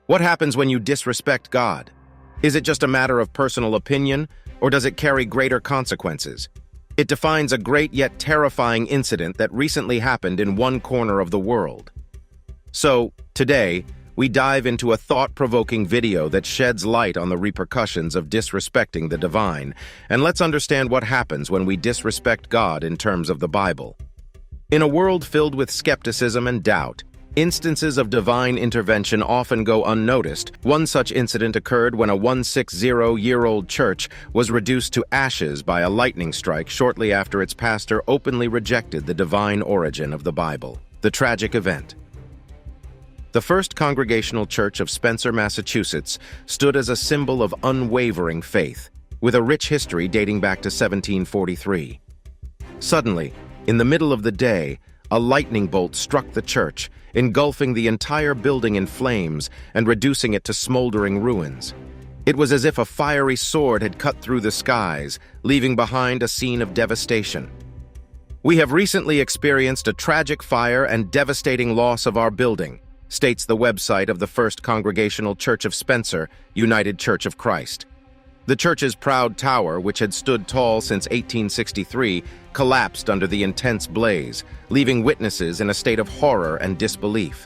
What happens when you disrespect God? Is it just a matter of personal opinion, or does it carry greater consequences? It defines a great yet terrifying incident that recently happened in one corner of the world. So, today, we dive into a thought-provoking video that sheds light on the repercussions of disrespecting the divine, and let's understand what happens when we disrespect God in terms of the Bible. In a world filled with skepticism and doubt, instances of divine intervention often go unnoticed. One such incident occurred when a 160-year-old church was reduced to ashes by a lightning strike shortly after its pastor openly rejected the divine origin of the Bible. The tragic event. The First Congregational Church of Spencer, Massachusetts, stood as a symbol of unwavering faith, with a rich history dating back to 1743. Suddenly, in the middle of the day, a lightning bolt struck the church, engulfing the entire building in flames and reducing it to smoldering ruins. It was as if a fiery sword had cut through the skies, leaving behind a scene of devastation. "We have recently experienced a tragic fire and devastating loss of our building," states the website of the First Congregational Church of Spencer, United Church of Christ. The church's proud tower, which had stood tall since 1863, collapsed under the intense blaze, leaving witnesses in a state of horror and disbelief.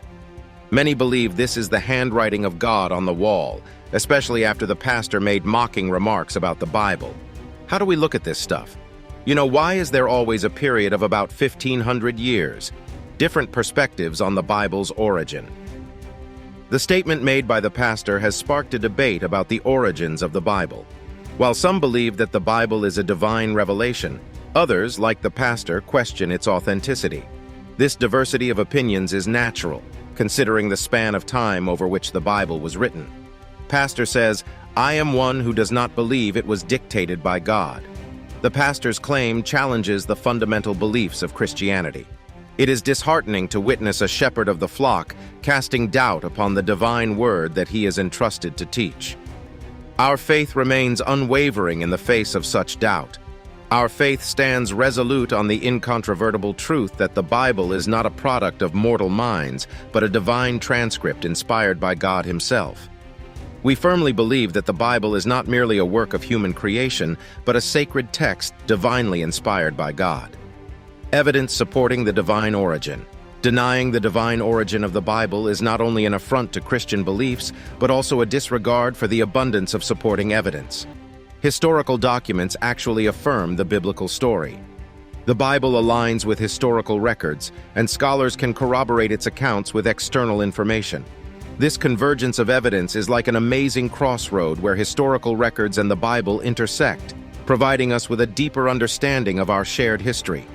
Many believe this is the handwriting of God on the wall, especially after the pastor made mocking remarks about the Bible. How do we look at this stuff? Why is there always a period of about 1,500 years? Different perspectives on the Bible's origin. The statement made by the pastor has sparked a debate about the origins of the Bible. While some believe that the Bible is a divine revelation, others, like the pastor, question its authenticity. This diversity of opinions is natural, considering the span of time over which the Bible was written. Pastor says, "I am one who does not believe it was dictated by God." The pastor's claim challenges the fundamental beliefs of Christianity. It is disheartening to witness a shepherd of the flock casting doubt upon the divine word that he is entrusted to teach. Our faith remains unwavering in the face of such doubt. Our faith stands resolute on the incontrovertible truth that the Bible is not a product of mortal minds, but a divine transcript inspired by God Himself. We firmly believe that the Bible is not merely a work of human creation, but a sacred text divinely inspired by God. Evidence supporting the divine origin. Denying the divine origin of the Bible is not only an affront to Christian beliefs, but also a disregard for the abundance of supporting evidence. Historical documents actually affirm the biblical story. The Bible aligns with historical records, and scholars can corroborate its accounts with external information. This convergence of evidence is like an amazing crossroad where historical records and the Bible intersect, providing us with a deeper understanding of our shared history.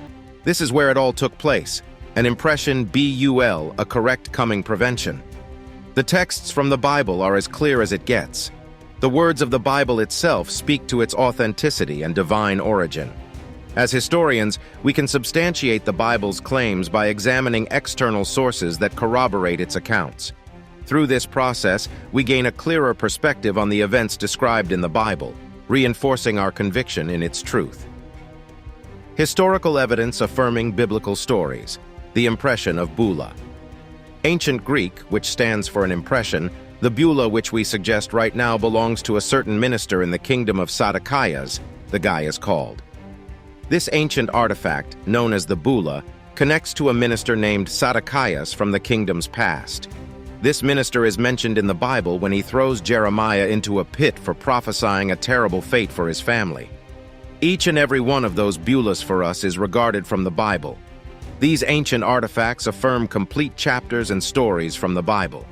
This is where it all took place. An impression BUL, a correct coming prevention. The texts from the Bible are as clear as it gets. The words of the Bible itself speak to its authenticity and divine origin. As historians, we can substantiate the Bible's claims by examining external sources that corroborate its accounts. Through this process, we gain a clearer perspective on the events described in the Bible, reinforcing our conviction in its truth. Historical evidence affirming biblical stories. The impression of Bula. Ancient Greek, which stands for an impression, the Bula which we suggest right now belongs to a certain minister in the kingdom of Saducayas, the guy is called. This ancient artifact, known as the Bula, connects to a minister named Saducayas from the kingdom's past. This minister is mentioned in the Bible when he throws Jeremiah into a pit for prophesying a terrible fate for his family. Each and every one of those bulas for us is regarded from the Bible. These ancient artifacts affirm complete chapters and stories from the Bible.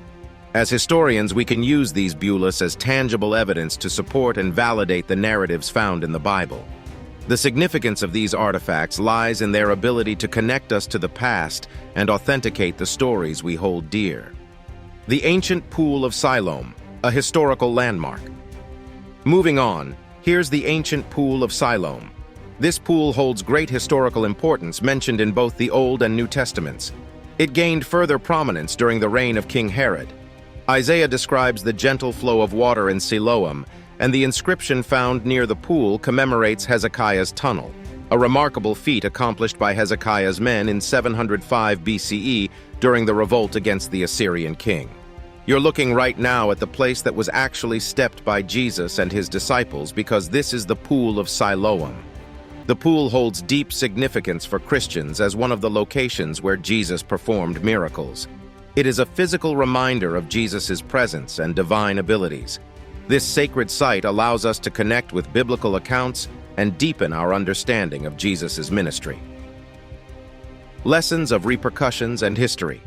As historians, we can use these bulas as tangible evidence to support and validate the narratives found in the Bible. The significance of these artifacts lies in their ability to connect us to the past and authenticate the stories we hold dear. The ancient pool of Siloam, a historical landmark. Moving on, here's the ancient pool of Siloam. This pool holds great historical importance mentioned in both the Old and New Testaments. It gained further prominence during the reign of King Herod. Isaiah describes the gentle flow of water in Siloam, and the inscription found near the pool commemorates Hezekiah's tunnel, a remarkable feat accomplished by Hezekiah's men in 705 BCE during the revolt against the Assyrian king. You're looking right now at the place that was actually stepped by Jesus and his disciples, because this is the pool of Siloam. The pool holds deep significance for Christians as one of the locations where Jesus performed miracles. It is a physical reminder of Jesus' presence and divine abilities. This sacred site allows us to connect with biblical accounts and deepen our understanding of Jesus' ministry. Lessons of repercussions and history.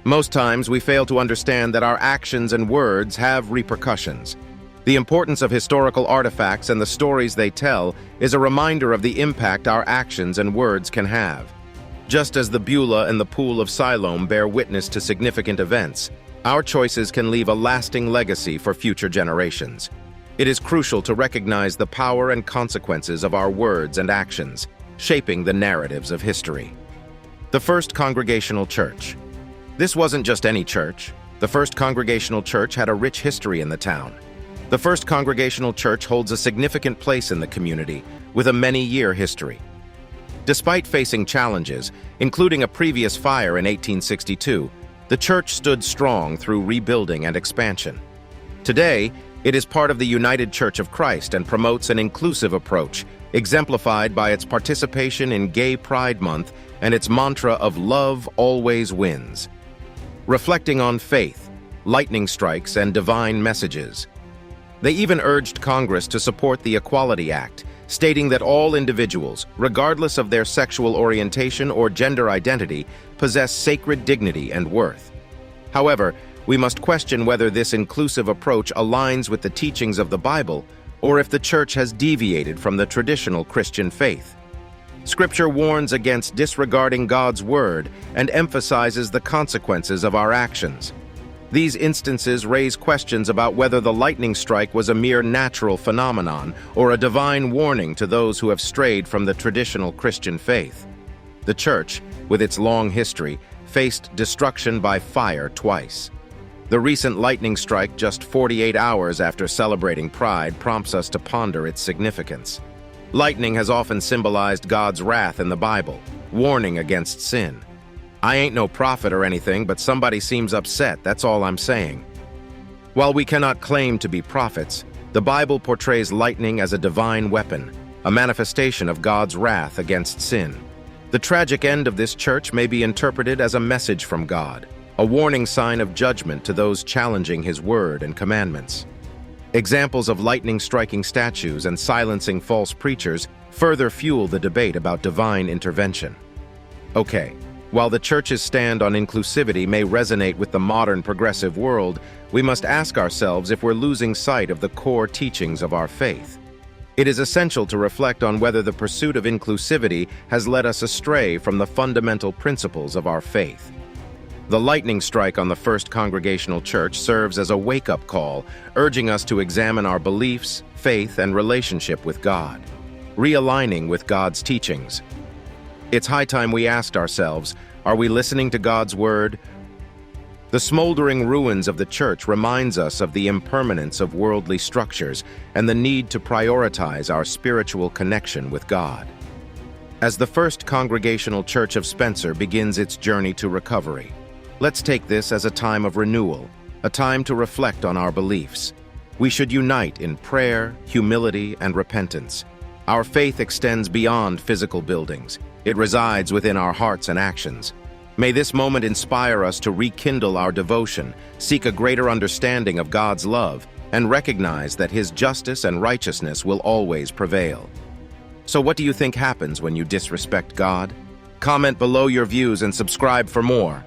Most times we fail to understand that our actions and words have repercussions. The importance of historical artifacts and the stories they tell is a reminder of the impact our actions and words can have. Just as the Beulah and the Pool of Siloam bear witness to significant events, our choices can leave a lasting legacy for future generations. It is crucial to recognize the power and consequences of our words and actions, shaping the narratives of history. The First Congregational Church. This wasn't just any church. The First Congregational Church had a rich history in the town. The First Congregational Church holds a significant place in the community, with a many-year history. Despite facing challenges, including a previous fire in 1862, the church stood strong through rebuilding and expansion. Today, it is part of the United Church of Christ and promotes an inclusive approach, exemplified by its participation in Gay Pride Month and its mantra of "Love always wins." Reflecting on faith, lightning strikes, and divine messages. They even urged Congress to support the Equality Act, stating that all individuals, regardless of their sexual orientation or gender identity, possess sacred dignity and worth. However, we must question whether this inclusive approach aligns with the teachings of the Bible or if the church has deviated from the traditional Christian faith. Scripture warns against disregarding God's word and emphasizes the consequences of our actions. These instances raise questions about whether the lightning strike was a mere natural phenomenon or a divine warning to those who have strayed from the traditional Christian faith. The church, with its long history, faced destruction by fire twice. The recent lightning strike, just 48 hours after celebrating Pride, prompts us to ponder its significance. Lightning has often symbolized God's wrath in the Bible, warning against sin. I ain't no prophet or anything, but somebody seems upset, that's all I'm saying. While we cannot claim to be prophets, the Bible portrays lightning as a divine weapon, a manifestation of God's wrath against sin. The tragic end of this church may be interpreted as a message from God, a warning sign of judgment to those challenging His word and commandments. Examples of lightning striking statues and silencing false preachers further fuel the debate about divine intervention. Okay. While the church's stand on inclusivity may resonate with the modern progressive world, we must ask ourselves if we're losing sight of the core teachings of our faith. It is essential to reflect on whether the pursuit of inclusivity has led us astray from the fundamental principles of our faith. The lightning strike on the First Congregational Church serves as a wake-up call, urging us to examine our beliefs, faith, and relationship with God, realigning with God's teachings. It's high time we asked ourselves, are we listening to God's word? The smoldering ruins of the church reminds us of the impermanence of worldly structures and the need to prioritize our spiritual connection with God. As the First Congregational Church of Spencer begins its journey to recovery, let's take this as a time of renewal, a time to reflect on our beliefs. We should unite in prayer, humility, and repentance. Our faith extends beyond physical buildings. It resides within our hearts and actions. May this moment inspire us to rekindle our devotion, seek a greater understanding of God's love, and recognize that His justice and righteousness will always prevail. So what do you think happens when you disrespect God? Comment below your views and subscribe for more.